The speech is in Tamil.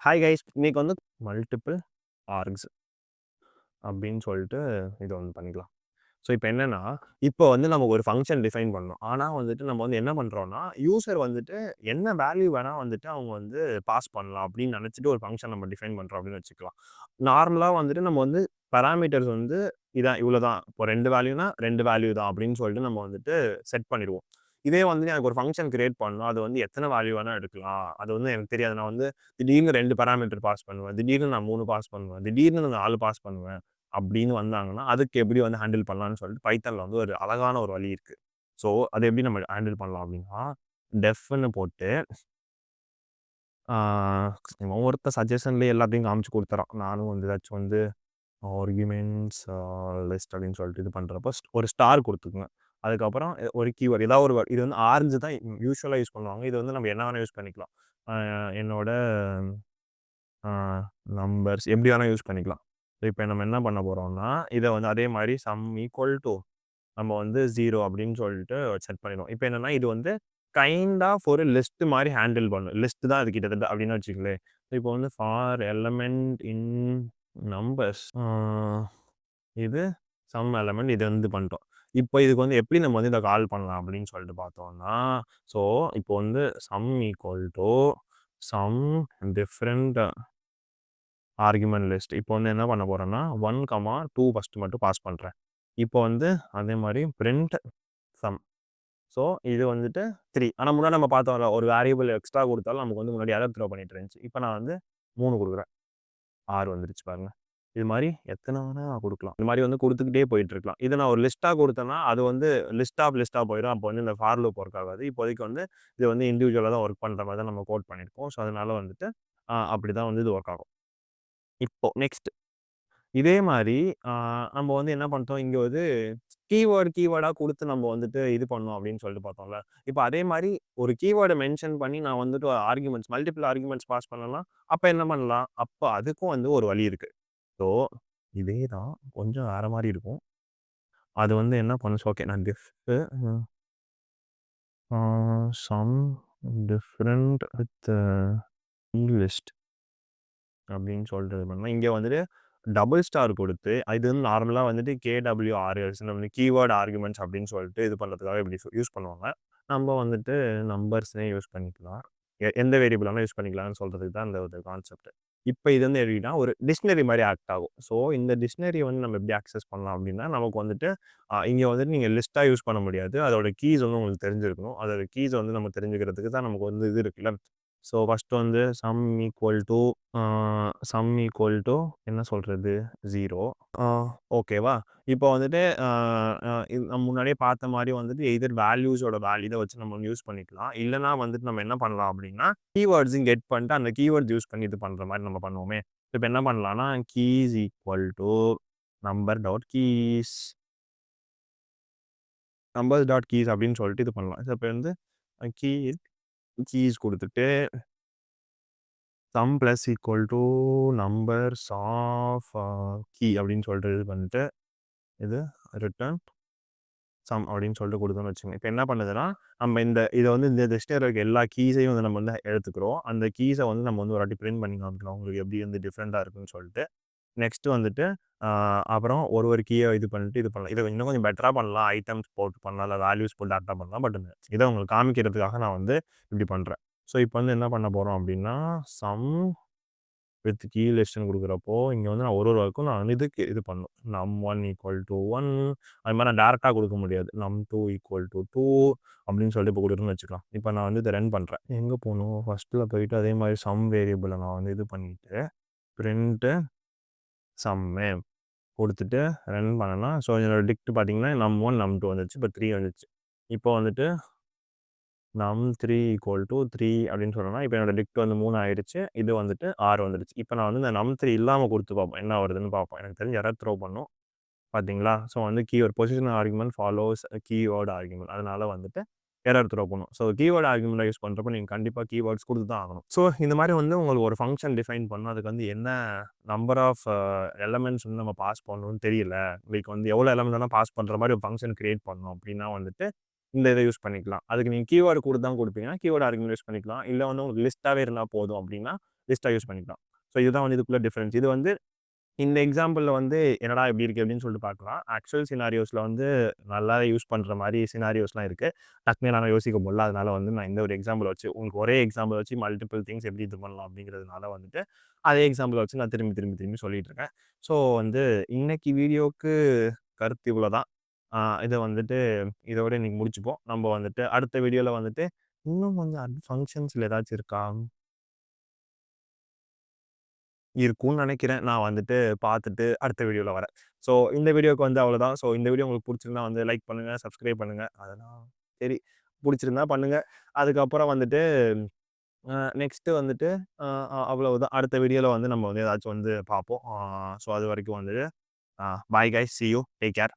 ஹாய் கைஸ், இன்னைக்கு வந்து மல்டிபிள் ஆர்க்ஸ் அப்படின்னு சொல்லிட்டு இதை வந்து பண்ணிக்கலாம். ஸோ இப்போ என்னன்னா, இப்போ வந்து நம்ம ஒரு ஃபங்க்ஷன் டிஃபைன் பண்ணோம். ஆனால் வந்துட்டு நம்ம வந்து என்ன பண்ணுறோம்னா, யூசர் வந்துட்டு என்ன வேல்யூ வேணால் வந்துட்டு அவங்க வந்து பாஸ் பண்ணலாம் அப்படின்னு நினச்சிட்டு ஒரு ஃபங்க்ஷன் நம்ம டிஃபைன் பண்ணுறோம் அப்படின்னு வச்சுக்கலாம். நார்மலாக வந்துட்டு நம்ம வந்து பேராமீட்டர்ஸ் வந்து இதான் இவ்வளோ தான். இப்போ 2 வேல்யூனா 2 வேல்யூ தான் அப்படின்னு சொல்லிட்டு நம்ம வந்துட்டு செட் பண்ணிடுவோம். இதே வந்து எனக்கு ஒரு ஃபங்க்ஷன் கிரியேட் பண்ணணும். அது வந்து எத்தனை வேல்யூ வேணால் எடுக்கலாம். அது வந்து எனக்கு தெரியாது. நான் வந்து திடீர்னு 2 பேராமீட்டர் பாஸ் பண்ணுவேன். திடீர்னு நான் 3 பாஸ் பண்ணுவேன். திடீர்னு நான் 4 பாஸ் பண்ணுவேன். அப்படின்னு வந்தாங்கன்னா, அதுக்கு எப்படி வந்து ஹேண்டில் பண்ணலாம்னு சொல்லிட்டு பைத்தான்ல வந்து ஒரு அழகான ஒரு வழி இருக்கு. ஸோ, அத எப்படி நம்ம ஹேண்டில் பண்ணலாம் அப்படின்னா, டெஃப்ன்னு போட்டு ஆ இவன் ஒருத்தன் சஜஷன்லயே எல்லாத்தையும் காமிச்சு குடுத்துறான். நானும் வந்து ஏதாச்சும் வந்து ஆர்குமென்ட்ஸ் லிஸ்ட் அப்படின்னு சொல்லிட்டு இது பண்றப்போ, ஒரு ஸ்டார் குடுத்துக்கங்க. அதுக்கப்புறம் ஒரு கீவேர்ட் ஏதாவது ஒரு இது வந்து ஆரஞ்சு தான் யூசுவலா யூஸ் பண்ணுவாங்க. இது வந்து நம்ம என்ன வேணா யூஸ் பண்ணிக்கலாம். அ என்னோட ஆ நம்பர்ஸ் எப்படி வேணா யூஸ் பண்ணிக்கலாம். இப்போ நம்ம என்ன பண்ண போறோம்னா, இத வந்து அதே மாரி சம் ஈக்குவல் டூ நம்ம வந்து 0 அப்படின்னு சொல்லிட்டு செட் பண்ணிடுவோம். இப்போ என்னன்னா, இது வந்து கைண்ட் ஆஃப் ஒரு லிஸ்ட் மாரி ஹேண்டில் பண்ணும். லிஸ்ட் தான் அது கிட்டத்தட்ட அப்படின்னு வச்சுக்கங்களேன். இப்போ வந்து ஃபார் எலமெண்ட் இன் நம்பர்ஸ் இது சம் எலமெண்ட் இது வந்து பண்ணிட்டோம். இப்போ இதுக்கு வந்து எப்படி நம்ம வந்து இத கால் பண்ணலாம் அப்படின்னு சொல்லிட்டு பார்த்தோம்னா, ஸோ இப்போ வந்து sum equal to sum different argument list. இப்போ வந்து என்ன பண்ண போறேன்னா, 1, 2 ஃபர்ஸ்ட் மட்டும் பாஸ் பண்றேன். இப்போ வந்து அதே மாரி பிரிண்ட் சம். ஸோ இது வந்துட்டு 3. ஆனா முன்னாடி நம்ம பார்த்தோம்ல, ஒரு வேரியபிள் எக்ஸ்ட்ரா குடுத்தாலும் நமக்கு வந்து முன்னாடி எரர் த்ரோ பண்ணிட்டு இருந்துச்சு. இப்போ நான் வந்து 3 குடுக்குறேன். 6 வந்துருச்சு பாருங்க. இது மாரி எத்தன வேணா குடுக்கலாம். இது மாரி வந்து குடுத்துக்கிட்டே போயிட்டு இருக்கலாம். இத நான் ஒரு லிஸ்ட்டா குடுத்தேன்னா, அது வந்து லிஸ்ட்டா போயிரும். அப்போ வந்து இந்த ஃபார் லூப் ஒர்க் ஆகாது. இப்போதைக்கு வந்து இது வந்து இண்டிவிஜுவலா தான் ஒர்க் பண்ற மாரி தான் நம்ம கோட் பண்ணியிருக்கோம். ஸோ அதனால வந்துட்டு அப்படிதான் வந்து இது ஒர்க் ஆகும். இப்போ நெக்ஸ்ட் இதே மாரி ஆ நம்ம வந்து என்ன பண்ணிட்டோம், இங்க வந்து கீவேர்டா குடுத்து நம்ம வந்துட்டு இது பண்ணோம் அப்படின்னு சொல்லிட்டு பார்த்தோம்ல. இப்ப அதே மாரி ஒரு கீவேர்ட மென்ஷன் பண்ணி நான் வந்துட்டு ஆர்குமென்ட்ஸ் மல்டிபிள் ஆர்குமென்ட்ஸ் பாஸ் பண்ணலாம். அப்ப என்ன பண்ணலாம்? அப்ப அதுக்கும் வந்து ஒரு வழி இருக்கு. ஸோ இதே தான் கொஞ்சம் வேற மாரி இருக்கும். அது வந்து என்ன பண்ணும் ஓகே நான் டிஃப் ஆ சம் டிஃபரண்ட் வித் லிஸ்ட் அப்படின்னு சொல்லிட்டு இது பண்ணலாம். இங்க வந்துட்டு டபுள் ஸ்டார் கொடுத்து, இது வந்து நார்மலா வந்துட்டு KWRS வந்து கீவேர்ட் ஆர்குமென்ட்ஸ் அப்படின்னு சொல்லிட்டு இது பண்றதுக்காக இப்படி யூஸ் பண்ணுவாங்க. நம்ம வந்துட்டு நம்பர்ஸ்னே யூஸ் பண்ணிக்கலாம். எந்த வேரியபிள் வேணாலும் யூஸ் பண்ணிக்கலாம்னு சொல்றதுக்கு தான் இந்த ஒரு கான்செப்ட். இப்ப இது வந்து எப்படின்னா, ஒரு டிக்ஷனரி மாரி ஆக்ட் ஆகும். ஸோ இந்த டிக்ஷனரிய வந்து நம்ம எப்படி ஆக்சஸ் பண்ணலாம் அப்படின்னா, நமக்கு வந்துட்டு இங்க வந்துட்டு நீங்க லிஸ்ட்டா யூஸ் பண்ண முடியாது. அதோட கீஸ் வந்து உங்களுக்கு தெரிஞ்சிருக்கணும். அதோட கீஸ் வந்து நம்ம தெரிஞ்சுக்கிறதுக்கு தான் நமக்கு வந்து இது இருக்குல்ல. ஸோ ஃபர்ஸ்ட் வந்து ஆ சம் ஈக்குவல் டூ என்ன சொல்றது? 0 ஆ ஓகேவா? இப்போ வந்துட்டு அ அ இது நம்ம முன்னாடியே பார்த்த மாரி வந்துட்டு எய்தர் வேல்யூஸோட இத வச்சு நம்ம யூஸ் பண்ணிக்கலாம். இல்லன்னா வந்துட்டு நம்ம என்ன பண்ணலாம் அப்டின்னா, கீவேர்ட்ஸையும் கெட் பண்ணிட்டு அந்த கீவேர்ட்ஸ் யூஸ் பண்ணி இது பண்ற மாரி நம்ம பண்ணுவோமே. இப்ப என்ன பண்ணலாம்னா, keys equal to number dot keys numbers dot keys அப்டின்னு சொல்லிட்டு இது பண்ணலாம். இப்ப வந்து கீ கீஸ் குடுத்துட்டு sum plus equal to numbers of key அப்படின்னு சொல்லிட்டு இது பண்ணிட்டு இது ரிட்டர்ன் சம் அப்படின்னு சொல்லிட்டு கொடுத்தோம்னு வச்சுக்கோங்க. இப்போ என்ன பண்ணுதுன்னா, நம்ம இதை வந்து இந்த லிஸ்ட்டில் இருக்க எல்லா கீஸையும் வந்து நம்ம வந்து எடுத்துக்கிறோம். அந்த கீஸை வந்து நம்ம வந்து ஒரு வாட்டி பிரிண்ட் பண்ணி காமிக்கலாம். உங்களுக்கு எப்படி வந்து டிஃப்ரெண்ட்டாக இருக்குன்னு சொல்லிட்டு. நெக்ஸ்ட் வந்துட்டு அப்புறம் ஒரு கீயை இது பண்ணிட்டு இது பண்ணலாம். இதை இன்னும் கொஞ்சம் பெட்டரா பண்ணலாம். ஐட்டம்ஸ் போட்டு பண்ணலாம். இல்லை வேல்யூஸ் போட்டு டேட்டா பண்ணலாம். பட் இதை உங்களுக்கு காமிக்கிறதுக்காக நான் வந்து இப்படி பண்ணுறேன். ஸோ இப்போ வந்து என்ன பண்ண போகிறோம் அப்படின்னா, சம் வித் கீ லிஸ்ட்ன்னு குடுக்குறப்போ, இங்க வந்து நான் ஒரு ஒர்க்கும் நான் வந்து இதுக்கு இது பண்ணணும். num1 ஈக்குவல் டூ 1 அது மாரி நான் டைரக்ட்டா குடுக்க முடியாது. num2 ஈக்குவல் டூ 2 அப்படின்னு சொல்லிட்டு இப்போ குடுக்குறேன்னு வச்சுக்கலாம். இப்போ நான் வந்து இத ரன் பண்றேன். எங்க போணும்? ஃபர்ஸ்ட்ல போயிட்டு அதே மாரி சம் வேரியபிள நான் வந்து இது பண்ணிட்டு, பிரிண்ட் சம்மு குடுத்துட்டு ரன் பண்ணேன்னா, ஸோ என்னோட டிக்ட் பார்த்தீங்கன்னா, num1, num2 வந்துருச்சு. இப்போ 3 வந்துருச்சு. இப்போ வந்துட்டு num3 ஈக்குவல் டூ 3 அப்படின்னு சொன்னோம்னா, இப்போ என்னோட டிக்ட் வந்து 3 ஆயிடுச்சு. இது வந்துட்டு 6 வந்துருச்சு. இப்போ நான் வந்து இந்த num3 இல்லாம குடுத்து பார்ப்போம். என்ன வருதுன்னு பார்ப்போம். எனக்கு தெரிஞ்சு எரர் த்ரோ பண்ணும். பார்த்தீங்களா? ஸோ வந்து keyword position argument follows keyword argument. அதனால வந்துட்டு எரர் த்ரோ பண்ணும். ஸோ கீவேர்ட் ஆர்குமென்ட்ட யூஸ் பண்றப்போ நீங்க கண்டிப்பா கீவேர்ட்ஸ் குடுத்து தான் ஆகணும். ஸோ இந்த மாரி வந்து உங்களுக்கு ஒரு ஃபங்ஷன் டிஃபைன் பண்ணணும். அதுக்கு வந்து என்ன நம்பர் ஆஃப் எலமெண்ட்ஸ் வந்து நம்ம பாஸ் பண்ணணும்னு தெரியல. லைக் வந்து எவ்வளோ எலமெண்ட் வேணா பாஸ் பண்ற மாரி ஒரு ஃபங்ஷன் கிரியேட் பண்ணணும் அப்படின்னா வந்துட்டு இந்த இத யூஸ் பண்ணிக்கலாம். அதுக்கு நீங்க கீவேர்ட் குடுத்து தான் குடுப்பீங்கன்னா, கீவேர்ட் ஆர்குமென்ட் யூஸ் பண்ணிக்கலாம். இல்ல வந்து உங்களுக்கு லிஸ்ட்டாவே இருந்தா போதும் அப்படின்னா, லிஸ்ட்டாக யூஸ் பண்ணிக்கலாம். ஸோ இதுதான் வந்து இதுக்குள்ள டிஃபரன்ஸ். இது வந்து இந்த எக்ஸாம்பிள்ல வந்து என்னடா இப்படி இருக்கு அப்படின்னு சொல்லிட்டு பார்க்கலாம். ஆக்சுவல் சினாரியோஸ்ல வந்து நல்லாவே யூஸ் பண்ற மாரி சினாரியோஸ்லாம் இருக்கு. டக்குனு என்னால யோசிக்க முடியல. அதனால வந்து நான் இந்த ஒரு எக்ஸாம்பிள் வச்சு உங்களுக்கு ஒரே எக்ஸாம்பிள் வச்சு மல்டிபிள் திங்ஸ் எப்படி இது பண்ணலாம் அப்படிங்கிறதுனால வந்துட்டு, அதே எக்ஸாம்பிள் வச்சு நான் திரும்பி, திரும்பி, திரும்பி சொல்லிட்டு இருக்கேன். ஸோ வந்து இன்னைக்கு வீடியோக்கு கருத்து இவ்வளோதான். இத வந்துட்டு இதோட இன்னைக்கு முடிச்சுப்போம். நம்ம வந்துட்டு அடுத்த வீடியோல வந்துட்டு இன்னும் கொஞ்சம் ஃபங்ஷன்ஸ்ல ஏதாச்சும் இருக்கா? இருக்கும்னு நினைக்கிறேன். நான் வந்துட்டு பார்த்துட்டு அடுத்த வீடியோல வரேன். ஸோ இந்த வீடியோக்கு வந்து அவ்வளோதான். ஸோ இந்த வீடியோ உங்களுக்கு புடிச்சிருந்தா வந்து லைக் பண்ணுங்க, சப்ஸ்கிரைப் பண்ணுங்க. அதெல்லாம் சரி. புடிச்சிருந்தா பண்ணுங்க. அதுக்கப்புறம் வந்துட்டு நெக்ஸ்ட்டு வந்துட்டு அ அ அவ்வளவுதான். அடுத்த வீடியோல வந்து நம்ம வந்து ஏதாச்சும் வந்து பார்ப்போம். ஸோ அதுவரைக்கும் வந்து bye guys. C you. Take care.